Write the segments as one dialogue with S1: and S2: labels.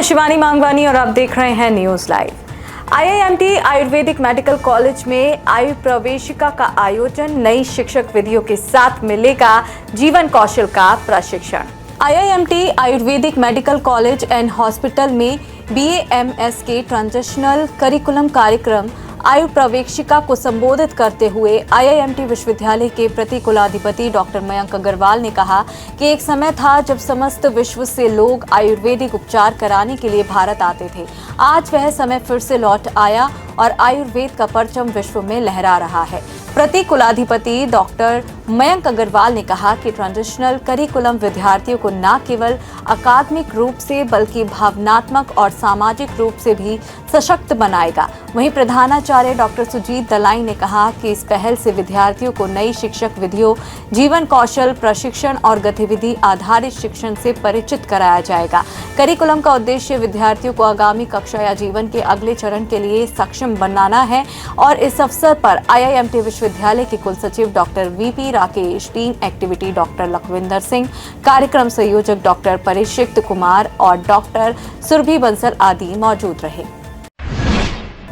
S1: शिवानी मांगवानी और आप देख रहे हैं news live. IIMT Ayurvedic medical college में आयु प्रवेशिका का आयोजन, नई शिक्षक विधियों के साथ मिलेगा जीवन कौशल का प्रशिक्षण। IIMT Ayurvedic medical college and hospital में बीएएमएस के ट्रांजिशनल करिकुलम कार्यक्रम आयु प्रवेशिका को संबोधित करते हुए आईआईएमटी विश्वविद्यालय के प्रति कुलाधिपति डॉक्टर मयंक अग्रवाल ने कहा कि एक समय था जब समस्त विश्व से लोग आयुर्वेदिक उपचार कराने के लिए भारत आते थे। आज वह समय फिर से लौट आया और आयुर्वेद का परचम विश्व में लहरा रहा है। प्रति कुलाधिपति डॉक्टर मयंक अग्रवाल ने कहा कि ट्रांजिशनल करिकुलम विद्यार्थियों को न केवल अकादमिक रूप से बल्कि भावनात्मक और सामाजिक रूप से भी सशक्त बनाएगा। वहीं प्रधानाचार्य डॉक्टर सुजीत दलाई ने कहा कि इस पहल से विद्यार्थियों को नई शिक्षक विधियों, जीवन कौशल प्रशिक्षण और गतिविधि आधारित शिक्षण से परिचित कराया जाएगा। करिकुलम का उद्देश्य विद्यार्थियों को आगामी कक्षा या जीवन के अगले चरण के लिए सक्षम बनाना है और इस अवसर पर आईआईएमटी विश्वविद्यालय के कुलसचिव doctor VP Rakesh, dean activity doctor Lakhwinder Singh, कार्यक्रम संयोजक डॉक्टर परिक्षित कुमार और डॉक्टर सुरभि बंसल आदि मौजूद रहे।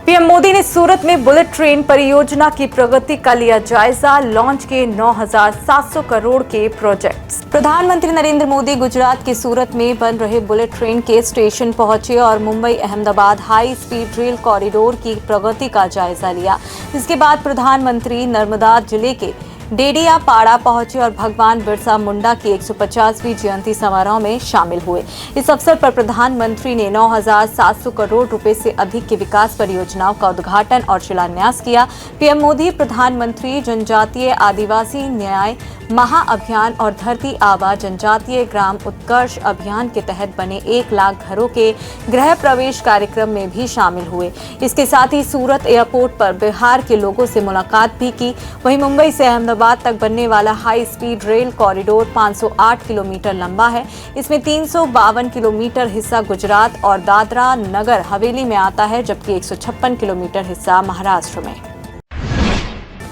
S1: पीएम मोदी ने सूरत में बुलेट ट्रेन परियोजना की प्रगति का लिया जायजा, लॉन्च के 9,700 करोड़ के प्रोजेक्ट्स। प्रधानमंत्री नरेंद्र मोदी गुजरात के सूरत में बन रहे बुलेट ट्रेन के स्टेशन पहुंचे और Mumbai Ahmedabad high speed rail corridor की प्रगति का जायजा लिया। इसके बाद प्रधानमंत्री नर्मदा जिले के डेडियापाड़ा पहुंचे और भगवान बिरसा मुंडा की 150वीं जयंती समारोह में शामिल हुए। इस अवसर पर प्रधानमंत्री ने 9,700 करोड़ रुपए से अधिक की विकास परियोजनाओं का उद्घाटन और शिलान्यास किया। पीएम मोदी प्रधानमंत्री जनजातीय आदिवासी न्याय महाअभियान और धरती आबा जनजातीय ग्राम उत्कर्ष अभियान के तहत बने 1 लाख घरों के गृह प्रवेश कार्यक्रम में भी शामिल हुए। इसके साथ ही सूरत एयरपोर्ट पर बिहार के लोगों से मुलाकात भी की। वहीं मुंबई से अहमदाबाद तक बनने वाला high speed rail corridor 508 kilometre लंबा है। इसमें 352 किलोमीटर हिस्सा गुजरात और दादरा नगर हवेली में आता है, जबकि 156 किलोमीटर हिस्सा महाराष्ट्र में।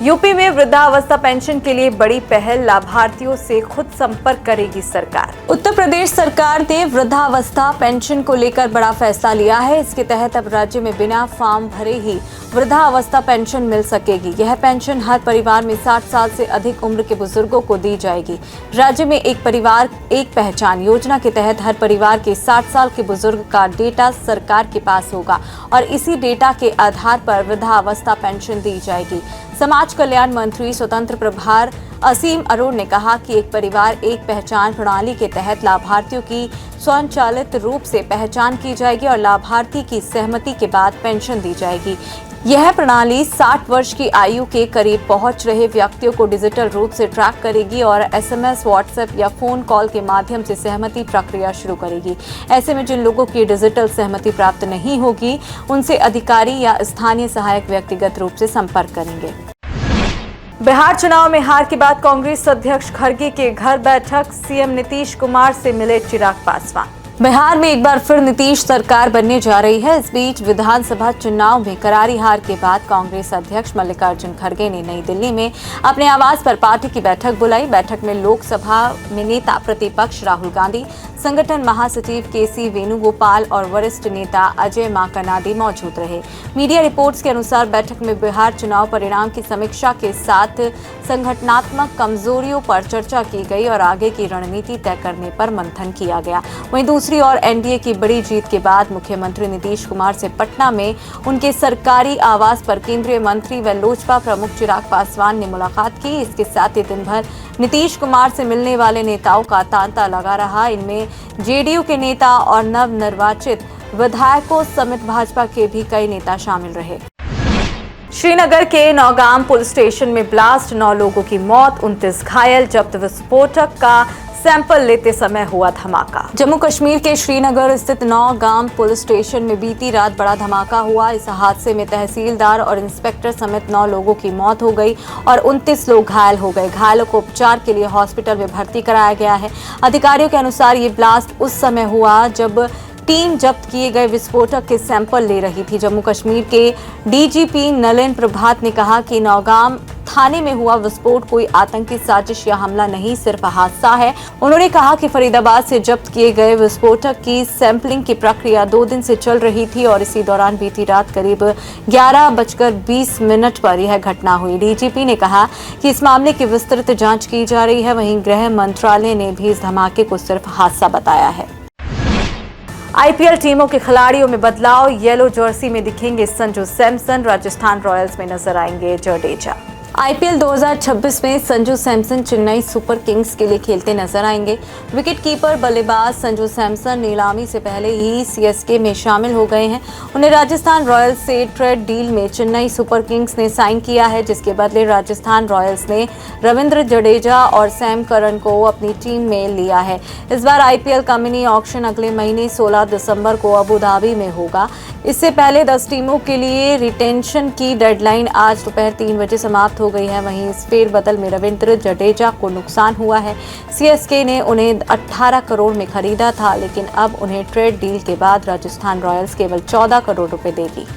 S1: यूपी में वृद्धावस्था पेंशन के लिए बड़ी पहल, लाभार्थियों से खुद संपर्क करेगी सरकार। उत्तर प्रदेश सरकार ने वृद्धावस्था पेंशन को लेकर बड़ा फैसला लिया है। इसके तहत अब राज्य में बिना फॉर्म भरे ही वृद्धावस्था पेंशन मिल सकेगी। यह पेंशन हर परिवार में 60 साल से अधिक उम्र के बुजुर्गों को दी जाएगी। राज्य में एक परिवार एक पहचान योजना के तहत हर परिवार के 60 साल के बुजुर्ग का डेटा सरकार के पास होगा और इसी डेटा के आधार पर वृद्धावस्था पेंशन दी जाएगी। समाज कल्याण मंत्री स्वतंत्र प्रभार असीम अरोड़ ने कहा कि एक परिवार एक पहचान प्रणाली के तहत लाभार्थियों की स्वचालित रूप से पहचान की जाएगी और लाभार्थी की सहमति के बाद पेंशन दी जाएगी। यह प्रणाली 60 वर्ष की आयु के करीब पहुंच रहे व्यक्तियों को डिजिटल रूप से ट्रैक करेगी और एसएमएस, व्हाट्सएप या फोन कॉल के माध्यम से सहमति प्रक्रिया शुरू करेगी। ऐसे में जिन लोगों की डिजिटल सहमति प्राप्त नहीं होगी, उनसे अधिकारी या स्थानीय सहायक व्यक्तिगत रूप से संपर्क करेंगे। बिहार चुनाव में हार के बाद कांग्रेस अध्यक्ष खड़गे के घर बैठक, सीएम नीतीश कुमार से मिले चिराग पासवान। बिहार में एक बार फिर नीतीश सरकार बनने जा रही है। इस बीच विधानसभा चुनाव में करारी हार के बाद कांग्रेस अध्यक्ष मल्लिकार्जुन खड़गे ने नई दिल्ली में अपने आवास पर पार्टी की बैठक बुलाई। बैठक में लोकसभा में नेता प्रतिपक्ष राहुल गांधी, संगठन महासचिव केसी वेणुगोपाल और वरिष्ठ नेता अजय माकनादी मौजूद रहे। मीडिया रिपोर्ट्स के अनुसार बैठक में बिहार चुनाव परिणाम की समीक्षा के साथ संगठनात्मक कमजोरियों पर चर्चा की गई और आगे की रणनीति तय करने पर मंथन किया गया। वहीं दूसरी ओर एनडीए की बड़ी जीत के बाद मुख्यमंत्री नीतीश कुमार से पटना में उनके सरकारी आवास पर केंद्रीय मंत्री व लोजपा प्रमुख चिराग पासवान ने मुलाकात की। इसके साथ ही दिन भर नीतीश कुमार से मिलने वाले नेताओं का तांता लगा रहा। इनमें जेडीयू के नेता और नवनिर्वाचित विधायकों समेत भाजपा के भी कई नेता शामिल रहे। श्रीनगर के नौगाम पुलिस स्टेशन में ब्लास्ट, 9 लोगों की मौत, 29 घायल, जब्त विस्फोटक का सैंपल लेते समय हुआ धमाका। जम्मू कश्मीर के श्रीनगर स्थित नौगाम पुलिस स्टेशन में बीती रात बड़ा धमाका हुआ। इस हादसे में तहसीलदार और इंस्पेक्टर समेत 9 लोगों की मौत हो गई और 29 लोग घायल हो गए। घायलों को उपचार के लिए हॉस्पिटल में भर्ती कराया गया है। अधिकारियों के अनुसार ये ब्लास्ट उस समय हुआ जब टीम जब्त किए गए विस्फोटक के सैंपल ले रही थी। जम्मू कश्मीर के डीजीपी नलिन प्रभात ने कहा कि नौगाम थाने में हुआ विस्फोट कोई आतंकी साजिश या हमला नहीं, सिर्फ हादसा है। उन्होंने कहा कि फरीदाबाद से जब्त किए गए विस्फोटक की सैंपलिंग की प्रक्रिया 2 दिन से चल रही थी और इसी दौरान बीती रात करीब 11:20 पर यह घटना हुई। डीजीपी ने कहा कि इस मामले की विस्तृत जांच की जा रही है। वहीं गृह मंत्रालय ने भी इस धमाके को सिर्फ हादसा बताया है। आईपीएल टीमों के खिलाड़ियों में बदलाव, येलो जर्सी में दिखेंगे संजू सैमसन, राजस्थान रॉयल्स में नजर आएंगे जडेजा। आईपीएल 2026 में संजू सैमसन चेन्नई सुपर किंग्स के लिए खेलते नजर आएंगे। विकेटकीपर बल्लेबाज संजू सैमसन नीलामी से पहले ही सीएसके में शामिल हो गए हैं। उन्हें राजस्थान रॉयल्स से ट्रेड डील में चेन्नई सुपर किंग्स ने साइन किया है, जिसके बदले राजस्थान रॉयल्स ने रविंद्र जडेजा और सैम करन को अपनी टीम में लिया है। इस बार आईपीएल का मिनी ऑक्शन अगले महीने 16 दिसंबर को अबू धाबी में होगा। इससे पहले 10 टीमों के लिए रिटेंशन की डेडलाइन आज दोपहर 3 बजे समाप्त हो गई है। वहीं इस फेरबदल में रविंद्र जडेजा को नुकसान हुआ है। सीएसके ने उन्हें 18 करोड़ में खरीदा था, लेकिन अब उन्हें ट्रेड डील के बाद राजस्थान रॉयल्स केवल 14 करोड़ रुपए देगी।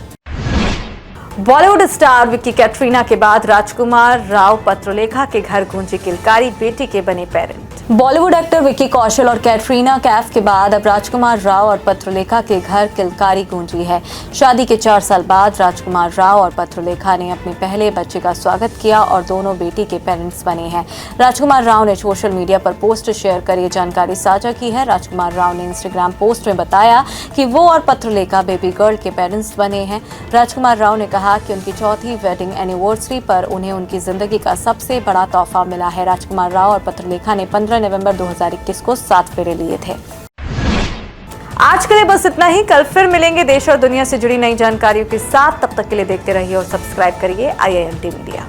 S1: बॉलीवुड स्टार विक्की कैटरीना के बाद राजकुमार राव पत्रलेखा के घर गूंजी किलकारी, बेटी के बने पेरेंट। बॉलीवुड एक्टर विक्की कौशल और कैटरीना कैफ के बाद अब राजकुमार राव और पत्रलेखा के घर किलकारी गूंजी है। शादी के 4 साल बाद राजकुमार राव और पत्रलेखा ने अपने पहले बच्चे का स्वागत किया और दोनों बेटी के पेरेंट्स बने हैं। राजकुमार राव ने सोशल मीडिया पर पोस्ट शेयर कर ये जानकारी साझा की है। राजकुमार राव ने इंस्टाग्राम पोस्ट में बताया कि वो और पत्रलेखा बेबी गर्ल के पेरेंट्स बने हैं। राजकुमार राव ने कहा कि उनकी 4वीं वेडिंग एनिवर्सरी पर उन्हें उनकी जिंदगी का सबसे बड़ा तोहफा मिला है। राजकुमार राव और पत्रलेखा ने 15 नवंबर 2021 को 7 फेरे लिए थे। आज के लिए बस इतना ही। कल फिर मिलेंगे देश और दुनिया से जुड़ी नई जानकारियों के साथ। तब तक के लिए देखते रहिए और सब्सक्राइब करिए IIMT मीडिया।